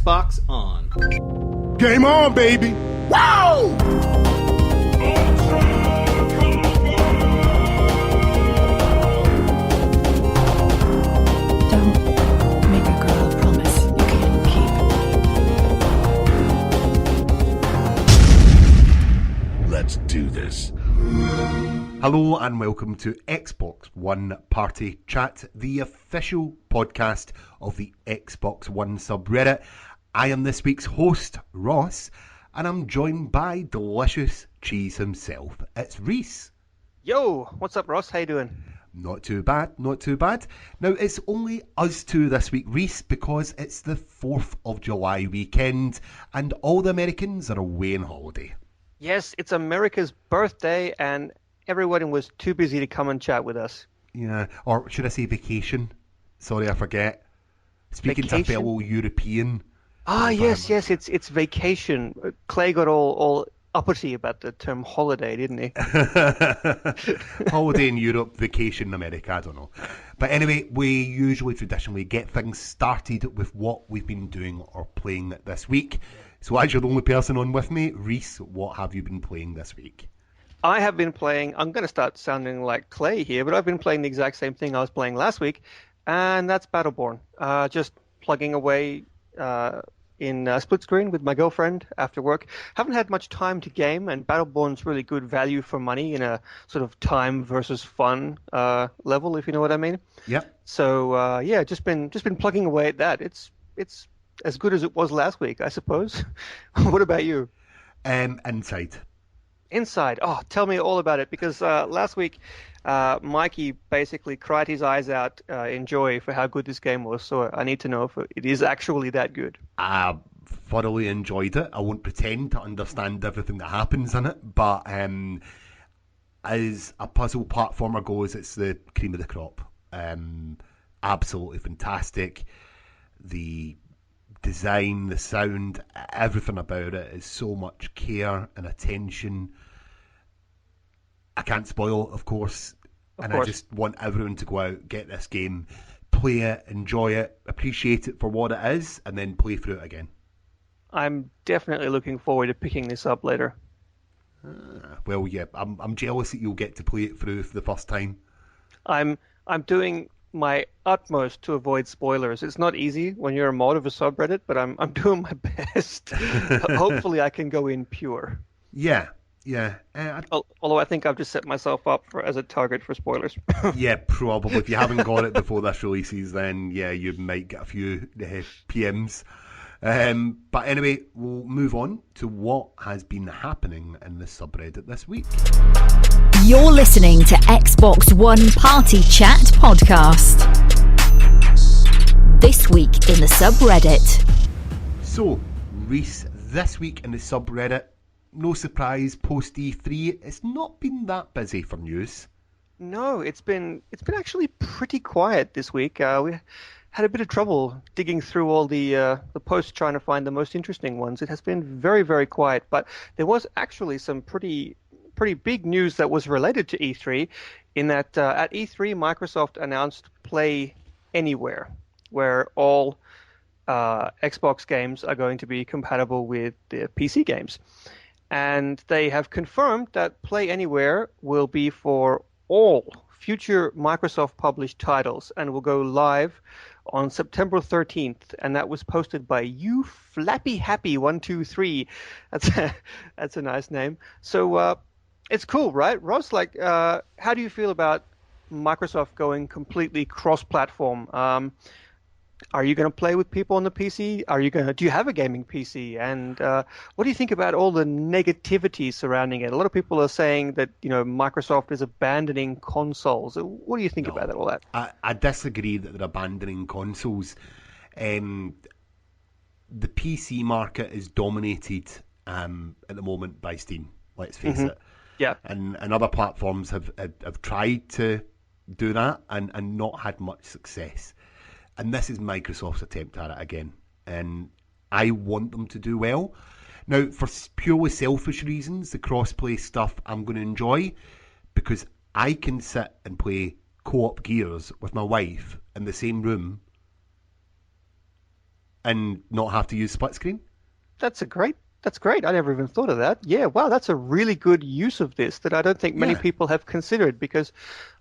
Xbox on. Game on, baby! Wow! Don't make a girl a promise you can't keep. Let's do this. Hello and welcome to Xbox One Party Chat, the official podcast of the Xbox One subreddit. I am this week's host, Ross, and I'm joined by delicious cheese himself. It's Rhys. Yo, what's up, Ross? How you doing? Not too bad, not too bad. Now, it's only us two this week, Rhys, because it's the 4th of July weekend and all the Americans are away on holiday. Yes, it's America's birthday and everyone was too busy to come and chat with us. Yeah, or should I say vacation? Sorry, I forget. Speaking to a Vacation? fellow European. Yes, it's vacation. Clay got all uppity about the term holiday, didn't he? Holiday in Europe, vacation in America, I don't know. But anyway, we usually traditionally get things started with what we've been doing or playing this week. So as you're the only person on with me, Rhys, what have you been playing this week? I have been playing, I'm going to start sounding like Clay here, but I've been playing the exact same thing I was playing last week, and that's Battleborn. Just plugging away in split screen with my girlfriend after work. Haven't had much time to game, and Battleborn's really good value for money in a sort of time versus fun level, if you know what I mean. Yep. So just been plugging away at that. It's as good as it was last week, I suppose. What about you? Inside. Inside. Oh, tell me all about it, because last week Mikey basically cried his eyes out in joy for how good this game was, so I need to know if it is actually that good. I thoroughly enjoyed it. I won't pretend to understand everything that happens in it, but as a puzzle platformer goes, it's the cream of the crop. Absolutely fantastic. The design, the sound, everything about it is so much care and attention. I can't spoil, of course, I just want everyone to go out, get this game, play it, enjoy it, appreciate it for what it is, and then play through it again. I'm definitely looking forward to picking this up later. Well, yeah, I'm jealous that you'll get to play it through for the first time. I'm doing my utmost to avoid spoilers. It's not easy when you're a mod of a subreddit, but I'm doing my best. Hopefully I can go in pure. Yeah. Although I think I've just set myself up as a target for spoilers. Yeah, probably. If you haven't got it before this releases, then yeah, you might get a few PMs. But anyway, we'll move on to what has been happening in the subreddit this week. You're listening to Xbox One Party Chat podcast. This week in the subreddit. So, Rhys, this week in the subreddit, no surprise, post E3, it's not been that busy for news. No, it's been actually pretty quiet this week. We had a bit of trouble digging through all the posts trying to find the most interesting ones. It has been very, very quiet, but there was actually some pretty big news that was related to E3, in that at E3 Microsoft announced Play Anywhere, where all Xbox games are going to be compatible with the PC games. And they have confirmed that Play Anywhere will be for all future Microsoft published titles and will go live on September 13th. And that was posted by You Flappy Happy 123. That's a nice name. So it's cool, right, Ross? Like, how do you feel about Microsoft going completely cross-platform? Are you going to play with people on the PC? Do you have a gaming PC? And what do you think about all the negativity surrounding it? A lot of people are saying that Microsoft is abandoning consoles. What do you think about all that? I disagree that they're abandoning consoles. The PC market is dominated at the moment by Steam. Let's face it. Yeah. And other platforms have tried to do that and not had much success. And this is Microsoft's attempt at it again. And I want them to do well. Now, for purely selfish reasons, the cross-play stuff I'm going to enjoy, because I can sit and play co-op Gears with my wife in the same room and not have to use split screen. That's great. I never even thought of that. Yeah, wow, that's a really good use of this that I don't think many Yeah. people have considered because,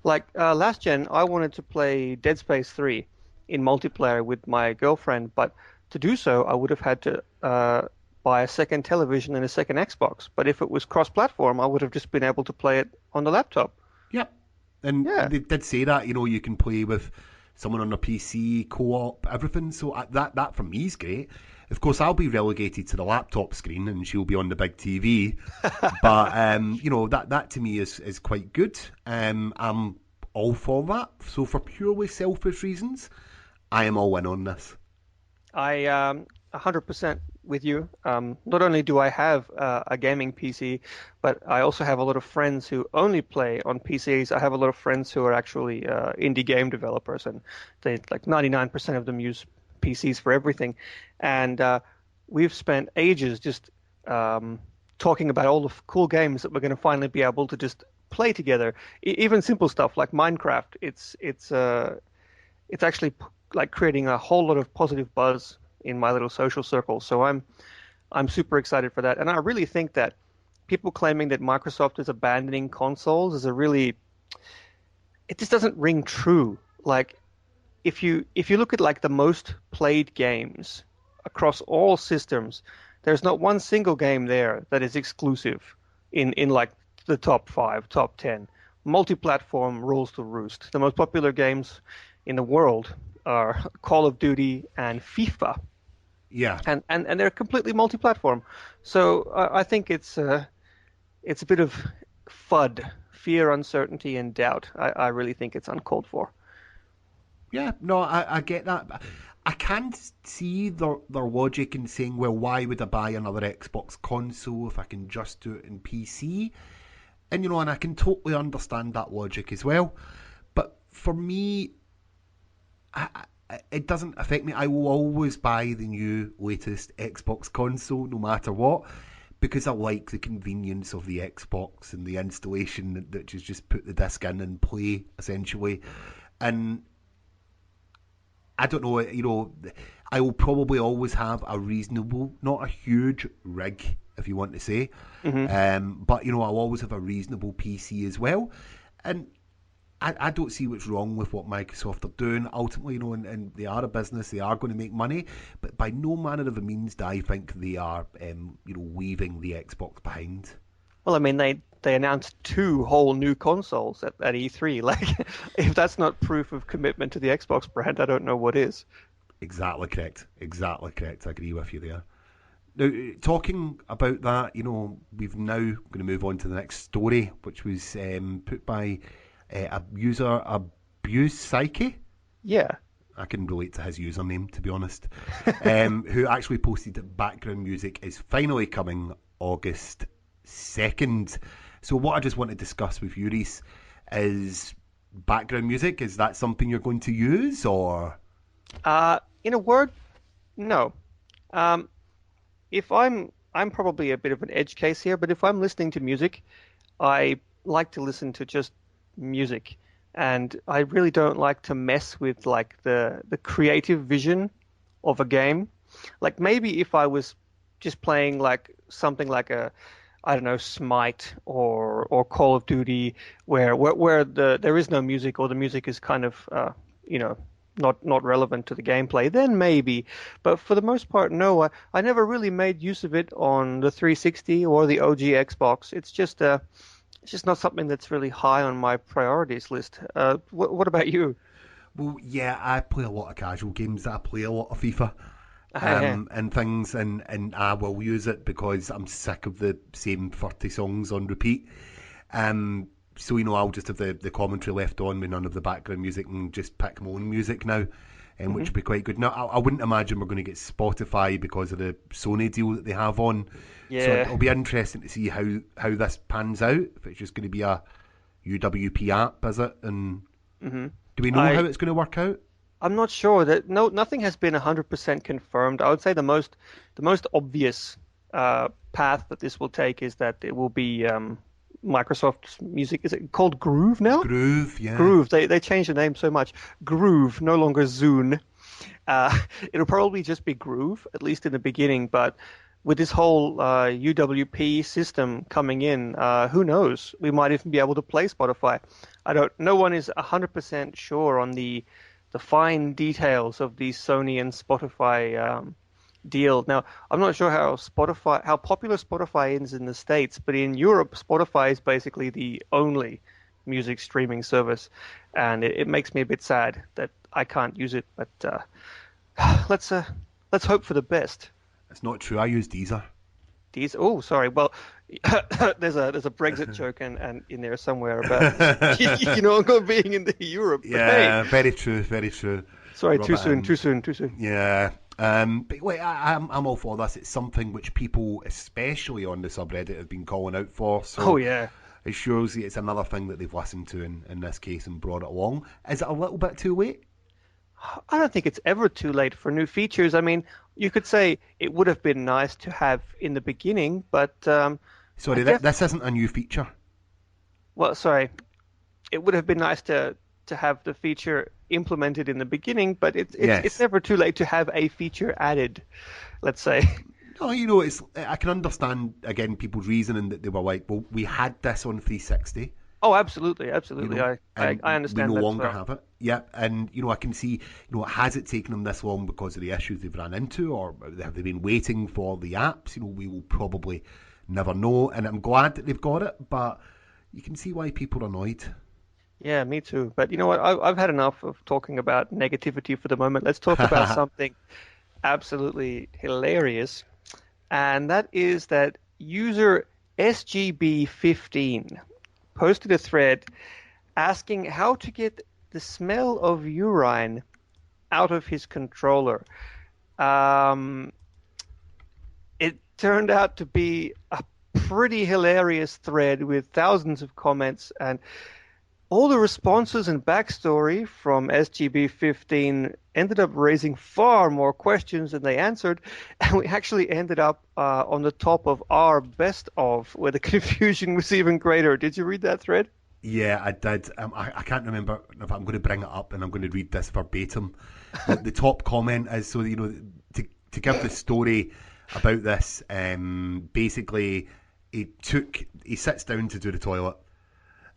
like, last gen, I wanted to play Dead Space 3 in multiplayer with my girlfriend, but to do so, I would have had to buy a second television and a second Xbox. But if it was cross-platform, I would have just been able to play it on the laptop. Yep. And Yeah. they did say that, you can play with someone on a PC, co-op, everything. So that for me is great. Of course, I'll be relegated to the laptop screen and she'll be on the big TV. But, that to me is quite good. I'm all for that. So for purely selfish reasons, I am all in on this. I 100% with you. Not only do I have a gaming PC, but I also have a lot of friends who only play on PCs. I have a lot of friends who are actually indie game developers, and they like 99% of them use PCs for everything. And we've spent ages just talking about all the cool games that we're going to finally be able to just play together. Even simple stuff like Minecraft. It's actually like creating a whole lot of positive buzz in my little social circle. So I'm super excited for that. And I really think that people claiming that Microsoft is abandoning consoles is it just doesn't ring true. Like if you look at like the most played games across all systems, there's not one single game there that is exclusive in like the top 5, top 10. Multi-platform rules the roost. The most popular games in the world are Call of Duty and FIFA. Yeah. And they're completely multi-platform. So I think it's a bit of FUD, fear, uncertainty, and doubt. I really think it's uncalled for. Yeah, no, I get that. But I can see their logic in saying, well, why would I buy another Xbox console if I can just do it in PC? And, and I can totally understand that logic as well. But for me, it doesn't affect me. I will always buy the new latest Xbox console, no matter what, because I like the convenience of the Xbox and the installation that just put the disc in and play, essentially. And I don't know, I will probably always have a reasonable, not a huge rig, if you want to say, but, I'll always have a reasonable PC as well. And I don't see what's wrong with what Microsoft are doing. Ultimately, and they are a business, they are going to make money, but by no manner of means do I think they are, leaving the Xbox behind. Well, I mean, they announced 2 whole new consoles at E3. Like, if that's not proof of commitment to the Xbox brand, I don't know what is. Exactly correct. I agree with you there. Now, talking about that, we've now going to move on to the next story, which was put by a user, Abuse Psyche. Yeah. I can relate to his username, to be honest. Who actually posted that background music is finally coming August 2nd. So what I just want to discuss with you, Rhys, is background music. Is that something you're going to use, or? In a word, no. If I'm probably a bit of an edge case here, but if I'm listening to music, I like to listen to just music, and I really don't like to mess with like the creative vision of a game. Like maybe if I was just playing like something like I don't know, Smite or Call of Duty, where there is no music, or the music is kind of not relevant to the gameplay, then maybe. But for the most part, no. I never really made use of it on the 360 or the OG Xbox. It's just not something that's really high on my priorities list. What about you? Well, yeah, I play a lot of casual games. I play a lot of FIFA. And things, and I will use it because I'm sick of the same 30 songs on repeat. So, I'll just have the commentary left on with none of the background music and just pick my own music now, which would be quite good. Now, I wouldn't imagine we're going to get Spotify because of the Sony deal that they have on. Yeah. So it'll be interesting to see how this pans out, if it's just going to be a UWP app, is it? And do we know how it's going to work out? I'm not sure. Nothing has been 100% confirmed. I would say the most obvious path that this will take is that it will be Microsoft's music. Is it called Groove now? Groove, yeah. Groove. They changed the name so much. Groove, no longer Zune. It'll probably just be Groove, at least in the beginning. But with this whole UWP system coming in, who knows? We might even be able to play Spotify. No one is 100% sure on the fine details of the Sony and Spotify deal. Now, I'm not sure how popular Spotify is in the States, but in Europe, Spotify is basically the only music streaming service, and it makes me a bit sad that I can't use it. But let's hope for the best. It's not true. I use Deezer. Oh, sorry. Well, there's a Brexit joke and in there somewhere about not being in the Europe. But Yeah, hey, very true, very true. sorry, Rub too it soon, in. too soon, too soon. Yeah. But wait, I'm all for this. It's something which people, especially on the subreddit, have been calling out for. So Oh yeah. it shows you it's another thing that they've listened to in this case and brought it along. Is it a little bit too late? I don't think it's ever too late for new features. I mean, you could say it would have been nice to have in the beginning, but Sorry, this isn't a new feature. well, sorry, it would have been nice to have the feature implemented in the beginning, but it's never too late to have a feature added, let's say. No, I can understand, again, people's reasoning that they were like, well, we had this on 360. Oh, absolutely, absolutely. I understand we no that longer as well. have it. Yeah, and I can see, has it taken them this long because of the issues they've run into, or have they been waiting for the apps? We will probably never know, and I'm glad that they've got it, but you can see why people are annoyed. Yeah, me too. But you know what? I've had enough of talking about negativity for the moment. Let's talk about something absolutely hilarious, and that is that user SGB15 posted a thread asking how to get the smell of urine out of his controller. It turned out to be a pretty hilarious thread with thousands of comments, and all the responses and backstory from SGB15 ended up raising far more questions than they answered, and we actually ended up on the top of our best of, where the confusion was even greater. Did you read that thread? Yeah, I did. I can't remember if I'm going to bring it up and I'm going to read this verbatim. The top comment is, so, to give the story about this, basically, he sits down to do the toilet.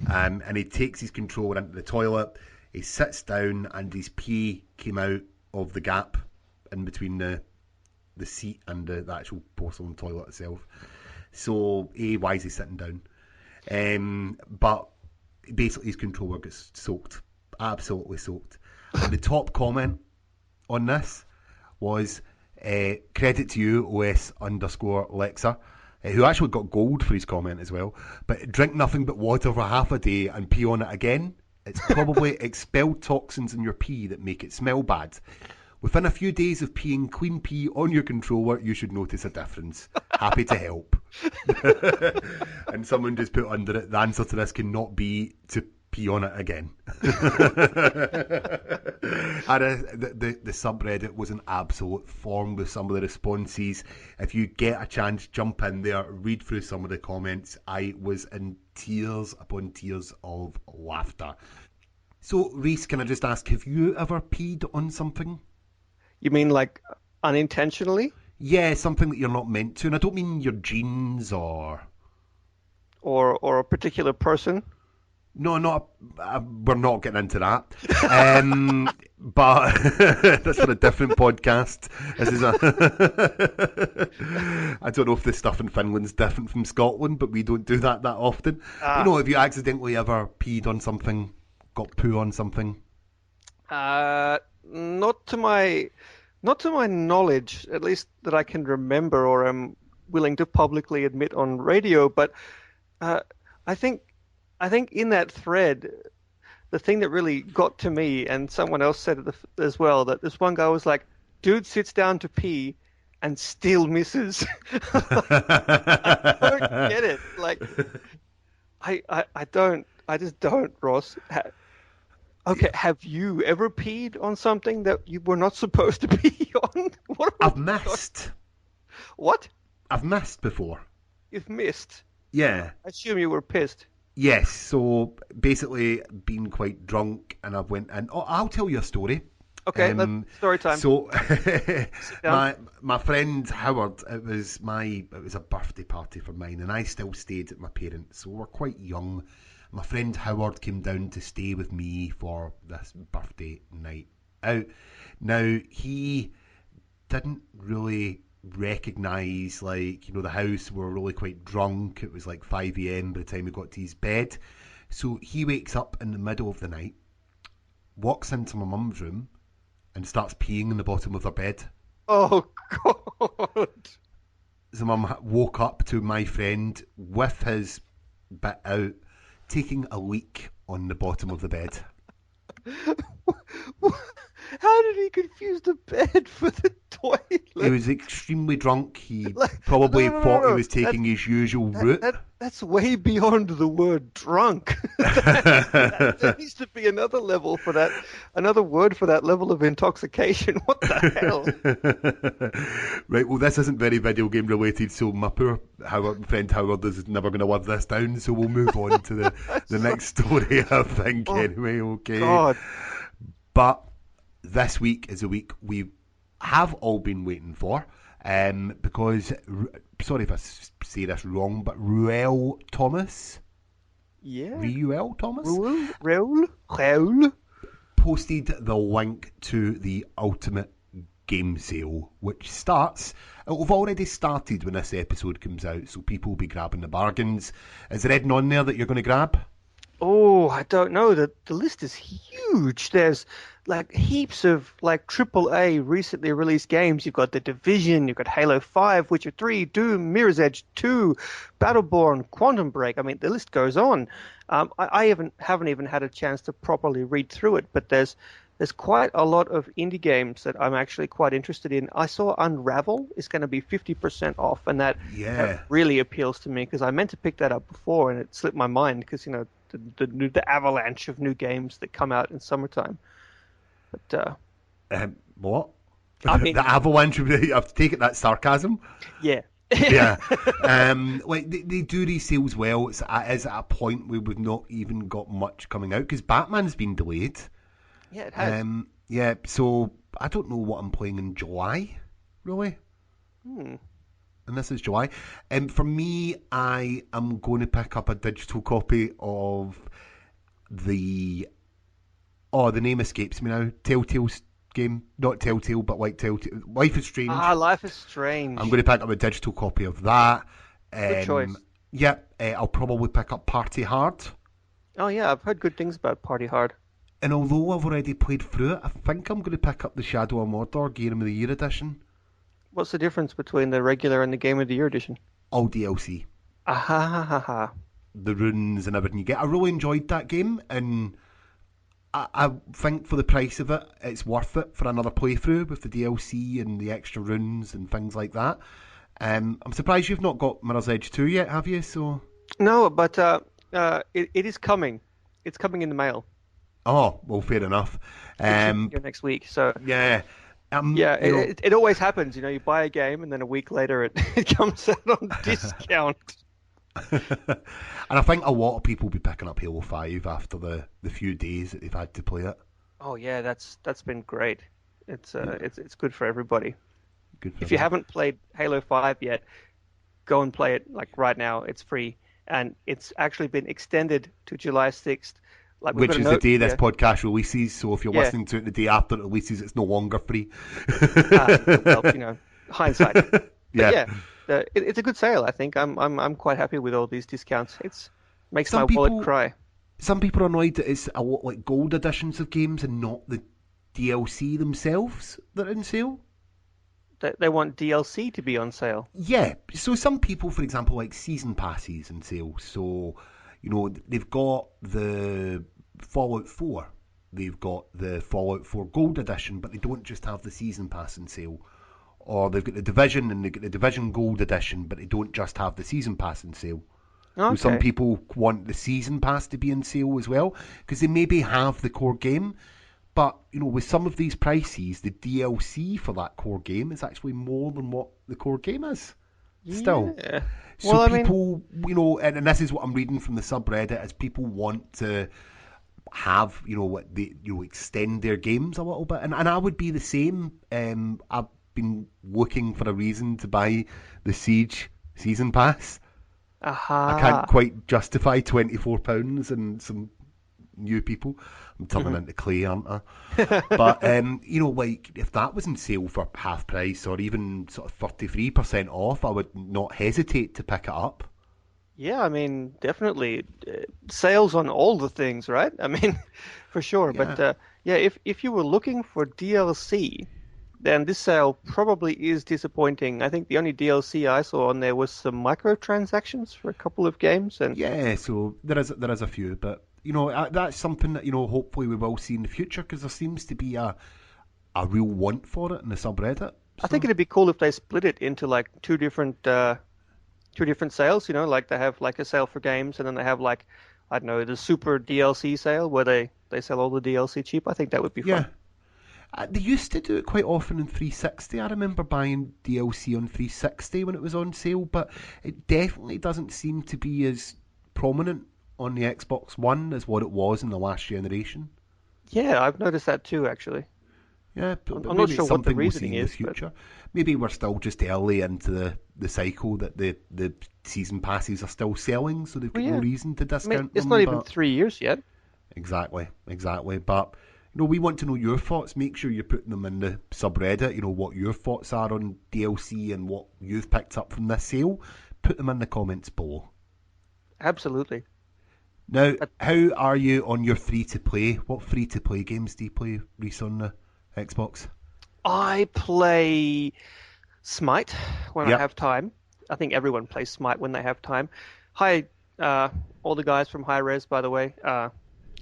And he takes his controller into the toilet. He sits down, and his pee came out of the gap in between the seat and the actual porcelain toilet itself. So, why is he sitting down? But basically, his controller gets soaked, absolutely soaked. And the top comment on this was, credit to you, OS_Lexa. Who actually got gold for his comment as well. But drink nothing but water for half a day and pee on it again. It's probably expelled toxins in your pee that make it smell bad. Within a few days of peeing clean pee on your controller, you should notice a difference. Happy to help. And someone just put under it, the answer to this cannot be to pee on it again. The subreddit was an absolute form with some of the responses. If you get a chance, jump in there, read through some of the comments. I was in tears upon tears of laughter. So, Rhys, can I just ask, have you ever peed on something? You mean like unintentionally? Yeah, something that you're not meant to. And I don't mean your jeans or a particular person? No, we're not getting into that. But that's for a different podcast. This is I don't know if the stuff in Finland's different from Scotland, but we don't do that often. Have you accidentally ever peed on something, got poo on something? Not to my knowledge, at least that I can remember or am willing to publicly admit on radio. But I think in that thread, the thing that really got to me, and someone else said it as well, that this one guy was like, dude sits down to pee and still misses. I don't get it. Like, I just don't, Ross. Okay, have you ever peed on something that you were not supposed to pee on? I've missed. What? I've missed before. You've missed? Yeah. I assume you were pissed. Yes, so basically been quite drunk and I went in. Oh, I'll tell you a story. Okay, story time. So, down. my friend Howard, it was a birthday party for mine, and I still stayed at my parents', so we're quite young. My friend Howard came down to stay with me for this birthday night out. Now, he didn't really recognise, the house. We were really quite drunk. It was like 5 a.m. by the time we got to his bed. So he wakes up in the middle of the night, walks into my mum's room, and starts peeing in the bottom of her bed. Oh, God. So mum woke up to my friend with his bit out, taking a leak on the bottom of the bed. How did he confuse the bed for the toilet? He was extremely drunk. He probably thought he was taking his usual route. That's way beyond the word drunk. There needs to be another level for that, another word for that level of intoxication. What the hell? Right, well, this isn't very video game related, so my poor friend Howard is never going to live this down, so we'll move on to the next story, I think, anyway, okay? God. But this week is a week we have all been waiting for, because, sorry if I say this wrong, but Ruel Thomas, posted the link to the Ultimate Game Sale, which starts. We've already started when this episode comes out, so people will be grabbing the bargains. Is there anything on there that you're going to grab? Oh, I don't know. The list is huge. There's like heaps of like AAA recently released games. You've got The Division, you've got Halo 5, Witcher 3, Doom, Mirror's Edge 2, Battleborn, Quantum Break. I mean, the list goes on. I haven't even had a chance to properly read through it, but there's quite a lot of indie games that I'm actually quite interested in. I saw Unravel is going to be 50% off, and that really appeals to me because I meant to pick that up before and it slipped my mind because, you know, the avalanche of new games that come out in summertime. But what? I mean, the avalanche. I have to take it that's sarcasm. Yeah. Yeah. Like they do these sales well. It is at a point where we've not even got much coming out because Batman's been delayed. Yeah, it has. Yeah. So I don't know what I'm playing in July, really. And this is July. For me, I am going to pick up a digital copy of the name escapes me now. Telltale's game, not Telltale, but like Telltale. Life is Strange. Life is Strange. I'm going to pick up a digital copy of that. Good choice. Yeah, I'll probably pick up Party Hard. Oh yeah, I've heard good things about Party Hard. And although I've already played through it, I think I'm going to pick up the Shadow of Mordor Game of the Year edition. What's the difference between the regular and the Game of the Year edition? All DLC. Aha. The runes and everything you get. I really enjoyed that game, and I think for the price of it, it's worth it for another playthrough with the DLC and the extra runes and things like that. I'm surprised you've not got Mirror's Edge 2 yet, have you? So no, but it is coming. It's coming in the mail. Oh, well, fair enough. Next week, so yeah. It always happens. You know, you buy a game and then a week later it comes out on discount. And I think a lot of people will be picking up Halo 5 after the few days that they've had to play it. Oh yeah, that's been great. It's good for everybody. Good for if you haven't played Halo 5 yet, go and play it like right now. It's free and it's actually been extended to July 6th. Which is the day this podcast releases, so if you're listening to it the day after it releases, it's no longer free. Well, you know, hindsight. Yeah. It's a good sale. I think I'm quite happy with all these discounts. It makes my wallet cry. Some people are annoyed that it's a lot like gold editions of games and not the DLC themselves that are in sale. They want DLC to be on sale. Yeah. So some people, for example, like season passes in sale. So, you know, they've got the Fallout 4. They've got the Fallout 4 Gold Edition, but they don't just have the season pass in sale. Or they've got the Division and they've got the Division Gold Edition, but they don't just have the season pass in sale. Okay. So some people want the season pass to be in sale as well, because they maybe have the core game, but, you know, with some of these prices, the DLC for that core game is actually more than what the core game is. Still. Yeah. So people, you know, and this is what I'm reading from the subreddit, is people want to have, what they, extend their games a little bit. And I would be the same. I've been looking for a reason to buy the Siege season pass. Aha. I can't quite justify £24 and some new people. I'm turning into clay, aren't I? But like if that was in sale for half price or even sort of 33% off, I would not hesitate to pick it up. Yeah, I mean, definitely sales on all the things, right? I mean, for sure. Yeah. But if you were looking for DLC, then this sale probably is disappointing. I think the only DLC I saw on there was some microtransactions for a couple of games, and Yeah, so there is a few, but that's something that hopefully we will see in the future because there seems to be a real want for it in the subreddit. I think it'd be cool if they split it into like two different sales. Like they have like a sale for games, and then they have like, I don't know, the super DLC sale where they sell all the DLC cheap. I think that would be fun. Yeah. They used to do it quite often in 360. I remember buying DLC on 360 when it was on sale, but it definitely doesn't seem to be as prominent on the Xbox One as what it was in the last generation. Yeah, I've noticed that too, actually. Yeah, but I'm maybe not sure it's what the something we'll see reasoning in the is, future. Maybe we're still just early into the cycle that the season passes are still selling, so they've got no reason to I discount mean, it's them. not even 3 years yet. Exactly. But we want to know your thoughts. Make sure you're putting them in the subreddit. What your thoughts are on DLC and what you've picked up from this sale. Put them in the comments below. Absolutely. Now, how are you on your free-to-play? What free-to-play games do you play, Rhys, on the Xbox? I play Smite when Yep. I have time. I think everyone plays Smite when they have time. Hi, all the guys from High Res, by the way.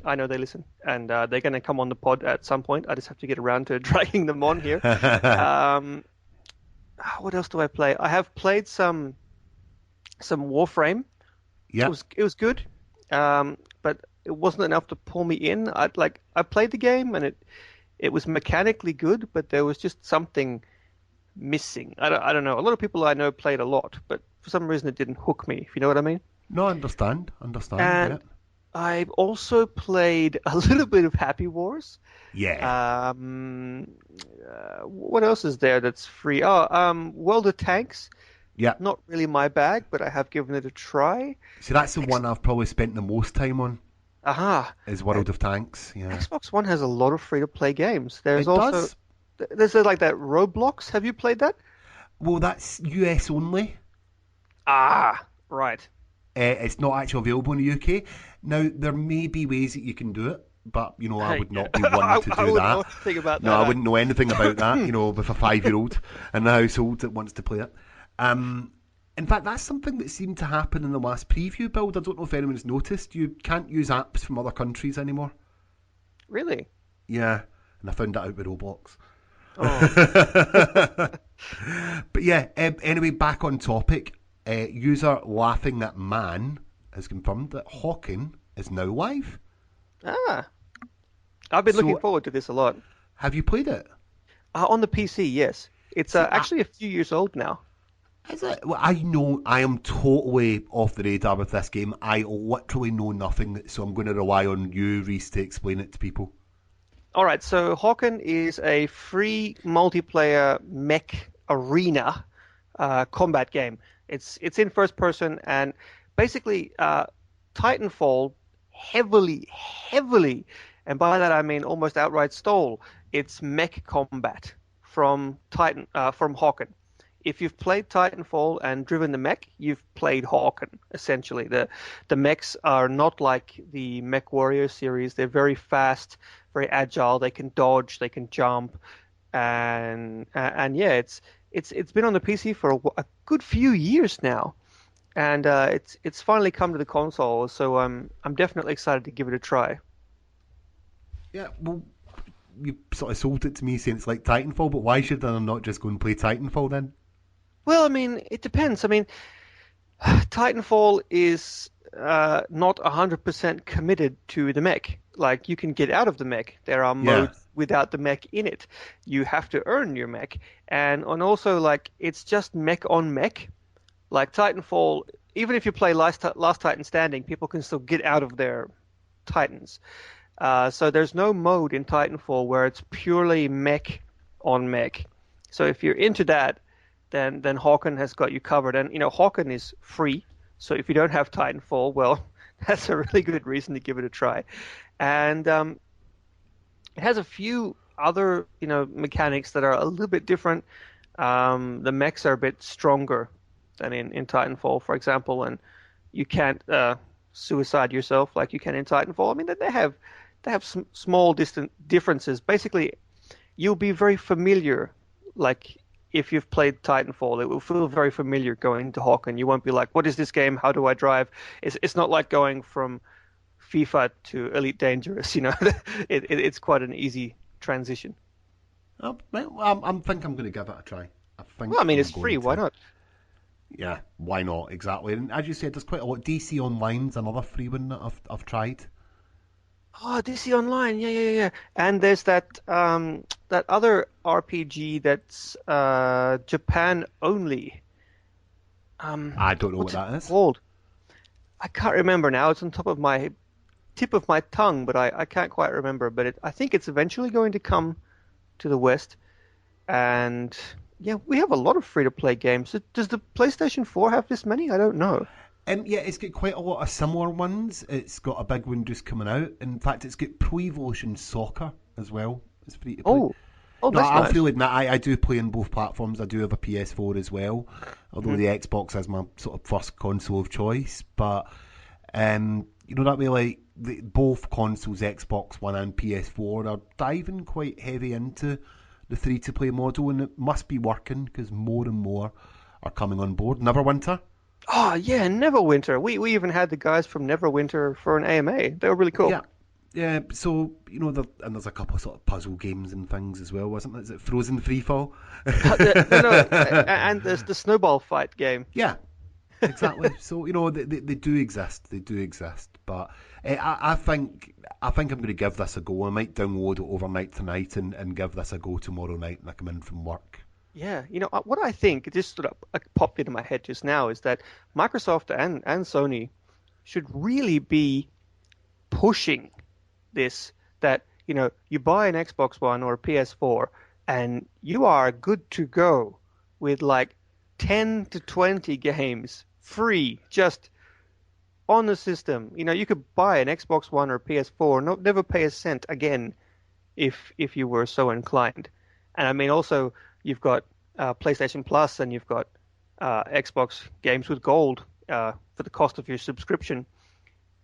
I know they listen, and they're going to come on the pod at some point. I just have to get around to dragging them on here. What else do I play? I have played some Warframe. Yeah. It was good, but it wasn't enough to pull me in. I played the game, and it was mechanically good, but there was just something missing. I don't know. A lot of people I know played a lot, but for some reason it didn't hook me, if you know what I mean. No, understand. And Yeah. I've also played a little bit of Happy Wars. Yeah. What else is there that's free? World of Tanks. Yeah. Not really my bag, but I have given it a try. So that's the one I've probably spent the most time on. Aha. Is World of Tanks. Yeah. Xbox One has a lot of free-to-play games. There's It also does. there's like that Roblox. Have you played that? Well, that's US only. Ah, right. It's not actually available in the UK. Now, there may be ways that you can do it, but, I would not be one to do I wouldn't know that. anything about No, that. I wouldn't know anything about that, with a 5-year-old in the household that wants to play it. In fact, that's something that seemed to happen in the last preview build. I don't know if anyone's noticed. You can't use apps from other countries anymore. Really? Yeah, and I found that out with Roblox. Oh. But yeah, anyway, back on topic. User Laughing at Man has confirmed that Hawken is now live. Ah. I've been looking forward to this a lot. Have you played it? On the PC, yes. It's actually a few years old now. Is it? Well, I know I am totally off the radar with this game. I literally know nothing, so I'm going to rely on you, Rhys, to explain it to people. All right, so Hawken is a free multiplayer mech arena combat game. It's in first person, and basically Titanfall heavily, and by that I mean almost outright stole its mech combat from Hawken. If you've played Titanfall and driven the mech, you've played Hawken, essentially. The mechs are not like the Mech Warrior series. They're very fast, very agile. They can dodge, they can jump, and yeah, it's been on the PC for a good few years now, and it's finally come to the console. So I'm definitely excited to give it a try. Yeah, well, you sort of sold it to me saying it's like Titanfall, but why should I not just go and play Titanfall then? Well, I mean, it depends. I mean, Titanfall is not 100% committed to the mech. Like, you can get out of the mech. There are modes without the mech in it. You have to earn your mech. And also, like, it's just mech on mech. Like, Titanfall, even if you play Last Titan Standing, people can still get out of their Titans. So there's no mode in Titanfall where it's purely mech on mech. So if you're into that, then Hawken has got you covered. And Hawken is free. So if you don't have Titanfall, well, that's a really good reason to give it a try. And it has a few other mechanics that are a little bit different. The mechs are a bit stronger than in Titanfall, for example, and you can't suicide yourself like you can in Titanfall. I mean, they have some small distant differences. Basically, you'll be very familiar. Like if you've played Titanfall, it will feel very familiar going to Hawken. You won't be like, "What is this game? How do I drive?" It's not like going from FIFA to Elite Dangerous. It's quite an easy transition. Oh, well, I think I'm going to give it a try. I think Well, I mean, I'm it's free. Why not? Yeah, why not? Exactly. And as you said, there's quite a lot. DC Online's another free one that I've tried. Oh, DC Online, yeah. And there's that other RPG that's Japan only. I don't know what What's it that is. called? I can't remember now. It's on tip of my tongue, but I can't quite remember. But I think it's eventually going to come to the West. And yeah, we have a lot of free-to-play games. Does the PlayStation 4 have this many? I don't know. Yeah, it's got quite a lot of similar ones. It's got a big one just coming out. In fact, it's got Pro Evolution Soccer as well. It's free to play. Oh, No, that's I'll nice. fully admit I do play on both platforms. I do have a PS4 as well, although the Xbox is my sort of first console of choice. But that way, like both consoles, Xbox One and PS4, are diving quite heavy into the free-to-play model, and it must be working because more and more are coming on board. Neverwinter. Oh, yeah, Neverwinter. We even had the guys from Neverwinter for an AMA. They were really cool. Yeah. So and there's a couple of sort of puzzle games and things as well, wasn't it? Is it Frozen Freefall? No, and there's the snowball fight game. Yeah, exactly. So they do exist. They do exist. But I think I'm going to give this a go. I might download it overnight tonight and give this a go tomorrow night when I come in from work. Yeah, what I think, it just sort of popped into my head just now, is that Microsoft and Sony should really be pushing this, that, you buy an Xbox One or a PS4 and you are good to go with like 10 to 20 games free just on the system. You could buy an Xbox One or a PS4, never pay a cent again if you were so inclined. And I mean, also, you've got PlayStation Plus and you've got Xbox games with gold for the cost of your subscription.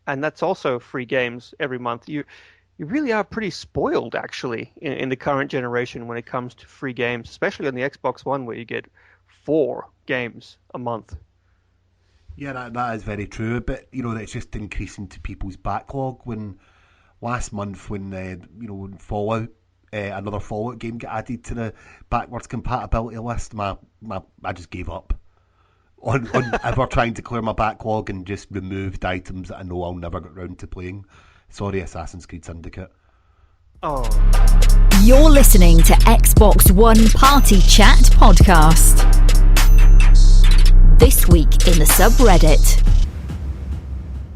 And that's also free games every month. You really are pretty spoiled, actually, in the current generation when it comes to free games, especially on the Xbox One, where you get 4 games a month. Yeah, that is very true. But it's just increasing to people's backlog. When last month, when Fallout, another Fallout game got added to the backwards compatibility list, I just gave up on ever trying to clear my backlog and just removed items that I know I'll never get round to playing. Sorry, Assassin's Creed Syndicate. Oh. You're listening to Xbox One Party Chat Podcast. This week in the subreddit.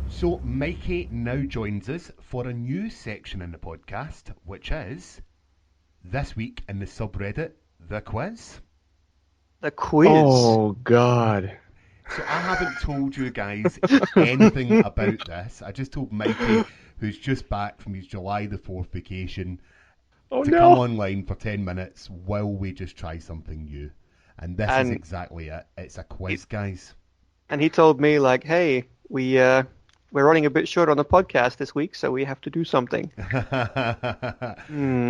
So Mikey now joins us for a new section in the podcast, which is This Week in the Subreddit, the quiz. The quiz. Oh, God. So I haven't told you guys anything about this. I just told Mikey, who's just back from his July the 4th vacation, to come online for 10 minutes while we just try something new. And this is exactly it. It's a quiz, guys. And he told me, like, hey, we're running a bit short on the podcast this week, so we have to do something.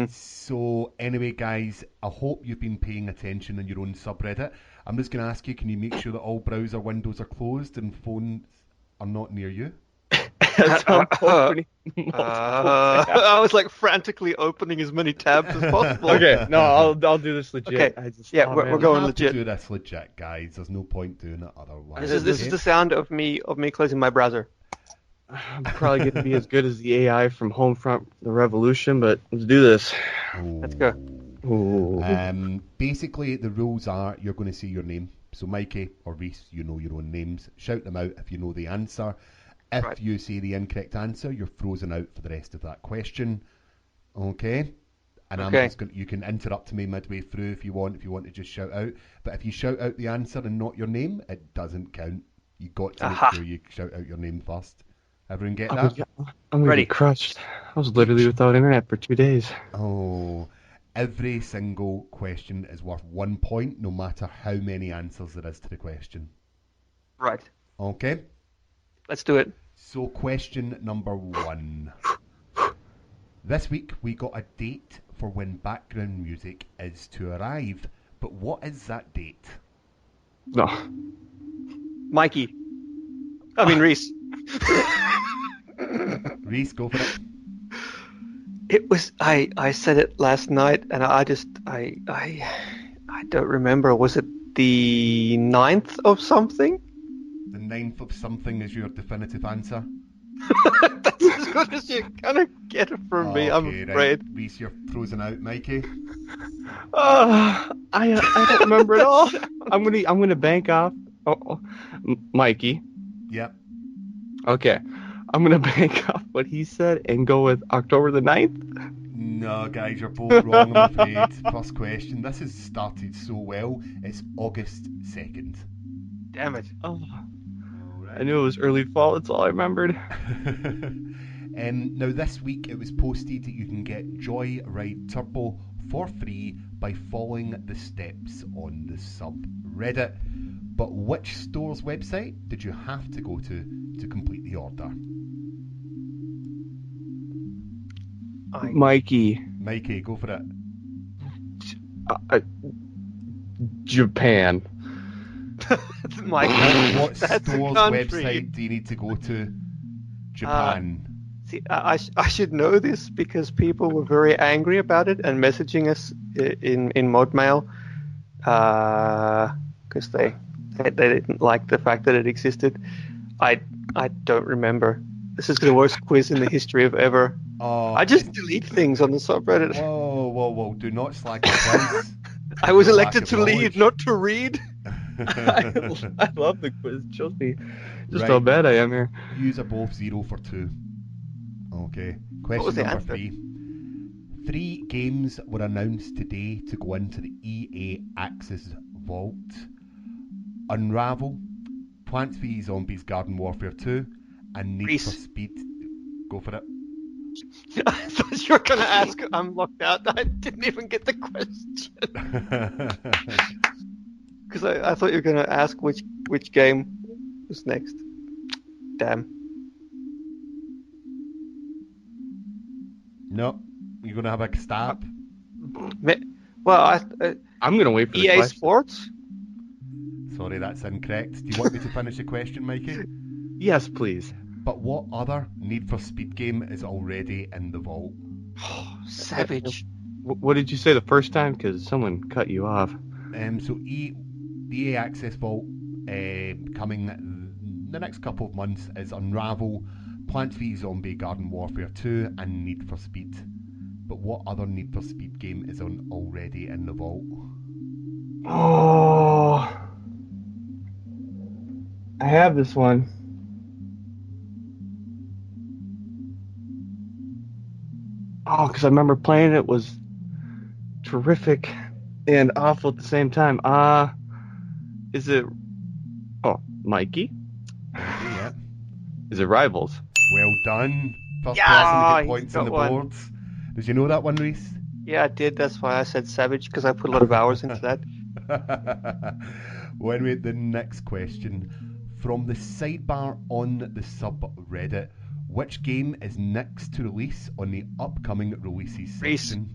So anyway, guys, I hope you've been paying attention in your own subreddit. I'm just going to ask you, can you make sure that all browser windows are closed and phones are not near you? I was like frantically opening as many tabs as possible. Okay, no, I'll do this legit. Okay. We're going legit. Do this legit, guys. There's no point doing it otherwise. This is the sound of me closing my browser. I'm probably going to be as good as the AI from Homefront: The Revolution, but let's do this. Let's go. Basically, the rules are you're going to say your name. So Mikey or Rhys, you know your own names. Shout them out if you know the answer. If Right. you say the incorrect answer, you're frozen out for the rest of that question. Okay? And I'm Okay. just going. You can interrupt me midway through if you want to just shout out. But if you shout out the answer and not your name, it doesn't count. You got to make Aha. sure you shout out your name first. Everyone get I'm that? gonna Ready. get crushed. I was literally without internet for 2 days. Oh, every single question is worth 1 point, no matter how many answers there is to the question. Right. Okay? Let's do it. So, question number 1. This week we got a date for when background music is to arrive, but what is that date? No. Mikey. I mean, Rhys. Rhys, go for it. It was. I said it last night, and I don't remember. Was it the 9th of something? The 9th of something is your definitive answer? That's as good as you're gonna get it from me, I'm Okay, afraid. right. Rhys, you're frozen out. Mikey? I don't remember at all. I'm gonna bank off. Mikey. Yep. Okay. I'm gonna bank off what he said and go with October the 9th. No, guys, you're both wrong, I'm afraid. First question. This has started so well. It's August 2nd. Damn it. Oh, I knew it was early fall. That's all I remembered. Now, this week it was posted that you can get Joyride Turbo for free by following the steps on the subreddit. But which store's website did you have to go to complete the order? Mikey. Mikey, go for it. Japan. Mikey. What That's a store's country. website do you need to go to? Japan. See, I should know this because people were very angry about it and messaging us in mod mail because they didn't like the fact that it existed. I don't remember. This is the worst quiz in the history of ever. I just delete things on the subreddit. Whoa. Do not slag the quiz. I was Lack elected of to lead, knowledge. not to read. I love the quiz. It shows me just Right. how bad I am here. Use above 0 for 2. Okay. What Question was the number answer? 3. 3 games were announced today to go into the EA Access Vault. Unravel, Plants vs Zombies Garden Warfare 2, and Need Rhys. for Speed. Go for it. I thought you were going to ask. I'm locked out. I didn't even get the question. Because I thought you were going to ask which game was next. Damn. No, you're going to have a stab. Well, I'm gonna wait for the EA question. Sports? Sorry, that's incorrect. Do you want me to finish the question, Mikey? Yes, please. But what other Need for Speed game is already in the vault? Savage. What did you say the first time? Because someone cut you off. So the EA Access Vault coming the next couple of months is Unravel, Plants vs Zombie Garden Warfare 2, and Need for Speed. But what other Need for Speed game is already in the vault? Oh, I have this one. Oh, because I remember playing it was terrific and awful at the same time. Is it? Oh, Mikey. Yeah. Is it Rivals? Well done. First Yeah, person to get he's points on got the one. boards. Did you know that one, Rhys? Yeah, I did. That's why I said Savage, because I put a lot of hours into that. When we the next question. From the sidebar on the subreddit, which game is next to release on the upcoming releases Rhys. section?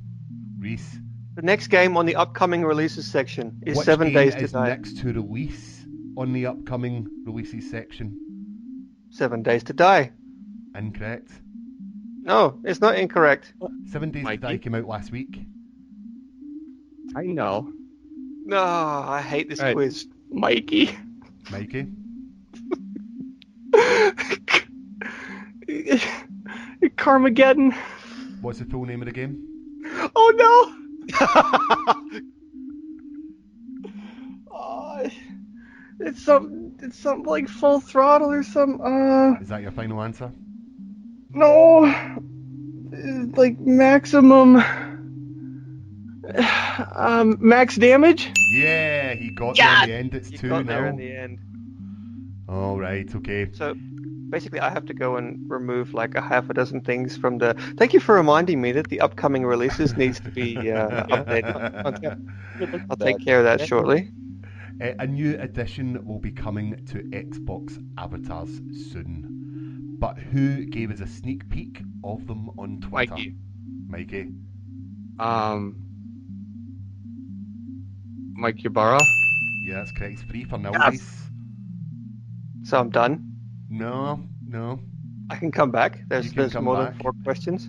Rhys. The next game on the upcoming releases section is Which 7 game Days to is Die. next to release on the upcoming releases section? 7 Days to Die. Incorrect. No, it's not incorrect. 7 Days Mikey? to Die came out last week. I know. No, I hate this Right. quiz. Mikey. Mikey? Carmageddon. What's the full name of the game? Oh no. Oh, it's some. It's something like Full Throttle or something. Is that your final answer? No. Like maximum. Max damage. Yeah, he got there in the end. It's You 2 got there in now. the end. All right, okay. So basically, I have to go and remove like a half a dozen things from the. Thank you for reminding me that the upcoming releases needs to be updated. I'll take care of that shortly. A new edition will be coming to Xbox avatars soon. But who gave us a sneak peek of them on Twitter? Mikey. Mike Ybarra. Yeah, that's correct. It's free for now, Yes. Rhys. So I'm done. No. I can come back. You can There's come more back. than 4 questions.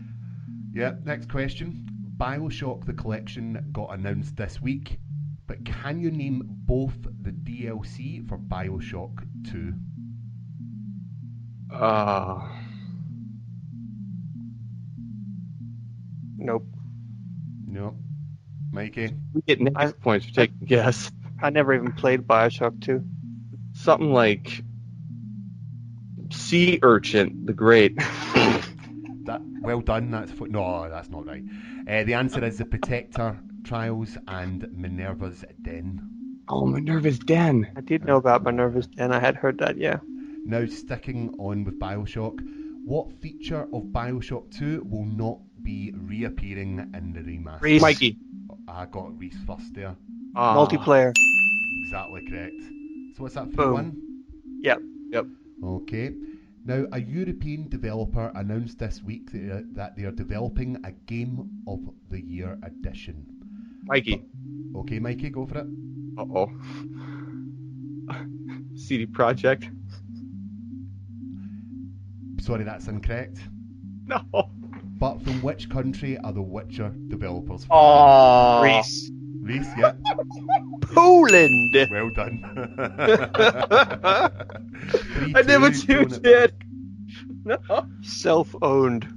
Yeah, next question. BioShock the Collection got announced this week, but can you name both the DLC for BioShock 2? Nope. No. Mikey? We get negative points for taking a guess. I never even played Bioshock 2. Something like Sea Urchin the Great. Well done. No, that's not right. The answer is the Protector Trials and Minerva's Den. Oh, Minerva's Den. I did know about Minerva's Den. I had heard that, yeah. Now, sticking on with BioShock, what feature of BioShock 2 will not be reappearing in the remaster? Rhys. Mikey. I got Rhys first there. Multiplayer. Exactly correct. So what's that, 3-1? Boom. Yep. Okay. Now, a European developer announced this week that they are developing a Game of the Year edition. Mikey. Okay, Mikey, go for it. Uh-oh. CD Projekt. Sorry, that's incorrect. No. But from which country are the Witcher developers from? Oh. Rhys. Rhys, yeah. Poland. Well done. I never tuned it. No. Self-owned.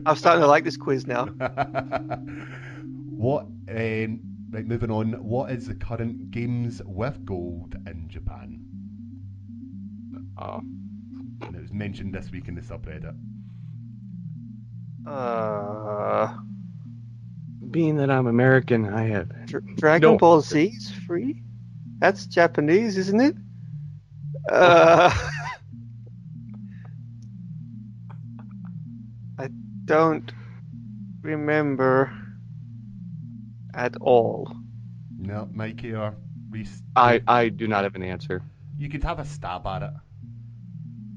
I'm starting to like this quiz now. Right, moving on. What is the current games with gold in Japan? And it was mentioned this week in the subreddit. Being that I'm American, I have Dragon No. Ball Z is free? That's Japanese, isn't it? I don't remember at all. No, Mikey or Rhys? I do not have an answer. You could have a stab at it.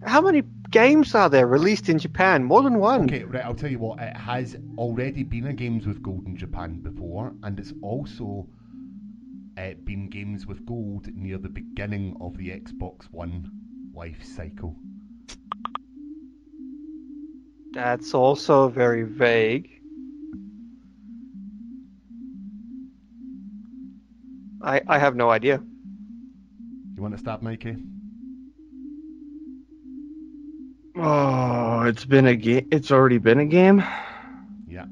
How many games are there released in Japan? More than one. Okay, right, I'll tell you what, it has already been a games with gold in Japan before, and it's also been games with gold near the beginning of the Xbox One life cycle. That's also very vague. I have no idea. You want to stab, Mikey? Oh, it's been a game. It's already been a game. Yeah.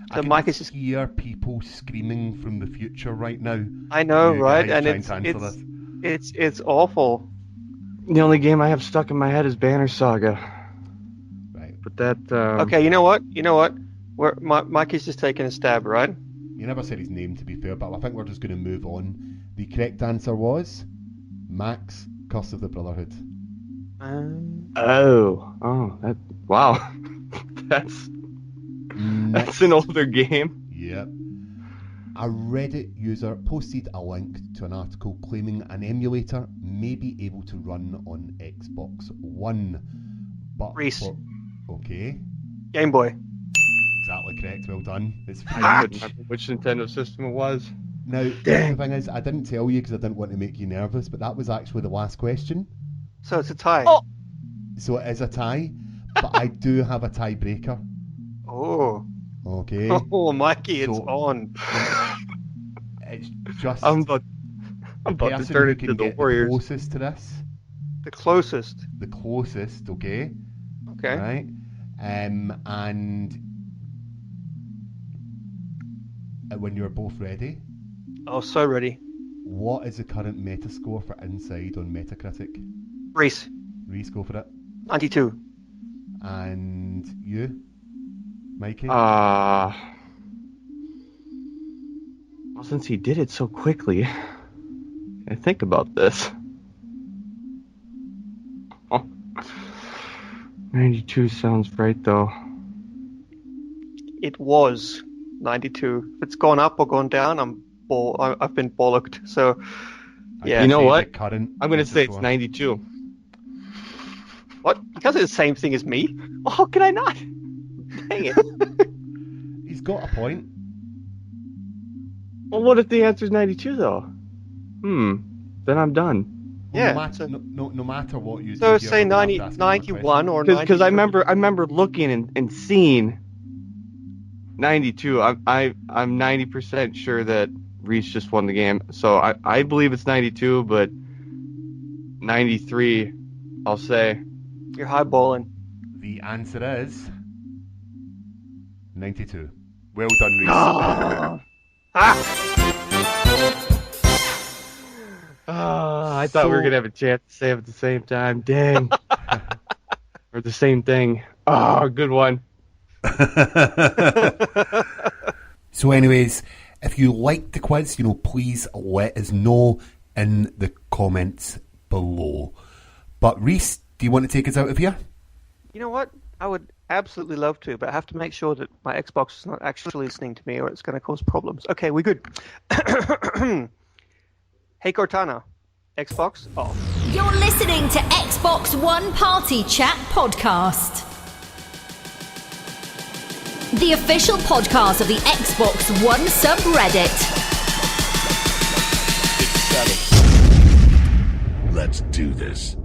So I can Mike just is just... hear people screaming from the future right now. I know, You right? guys And trying to answer this. it's awful. The only game I have stuck in my head is Banner Saga. Right. But that. Okay, you know what? Mike is just taking a stab, right? You never said his name, to be fair, but I think we're just going to move on. The correct answer was Max, Curse of the Brotherhood. Oh, that. Wow. That's an older game. Yep. A Reddit user posted a link to an article claiming an emulator may be able to run on Xbox One. But Rhys. Okay. Game Boy. Exactly correct. Well done. It's I couldn't remember which Nintendo system it was. Now, the thing is, I didn't tell you because I didn't want to make you nervous, but that was actually the last question. So it's a tie. Oh. So it is a tie, but I do have a tiebreaker. Oh. Okay. Oh, Mikey, it's So- on. It's just I'm about to person turn who into can the get Warriors. the closest to this. The closest. The closest, okay? Okay. Right? And when you're both ready, Oh, so ready. What is the current Metascore for Inside on Metacritic? Rhys, Rhys, go for it. 92. And you, Mikey? Well, since he did it so quickly, I think about this. Oh. 92 sounds right, though. It was 92. If it's gone up or gone down, I've been bollocked. So, yeah. You know Say what? the current I'm going to say it's Metascore. 92. What? You can't say the same thing as me. Well, how can I not? Dang it. He's got a point. Well, what if the answer is 92, though? Then I'm done. Well, Yeah, No matter, so- no matter what you do, So here, say I'm gonna have 90, to ask another 91 or question. 90. Because I remember looking and seeing 92. I'm 90% sure that Rhys just won the game. So I believe it's 92, but 93, I'll say. You're highballing. The answer is 92. Well done, Rhys. I thought we were going to have a chance to say it at the same time. Dang. Or the same thing. Oh, good one. So anyways, if you liked the quiz, please let us know in the comments below. But Rhys, do you want to take us out of here? You know what? I would absolutely love to, but I have to make sure that my Xbox is not actually listening to me or it's going to cause problems. Okay, we're good. Hey Cortana, Xbox off. You're listening to Xbox One Party Chat Podcast, the official podcast of the Xbox One subreddit. Let's do this.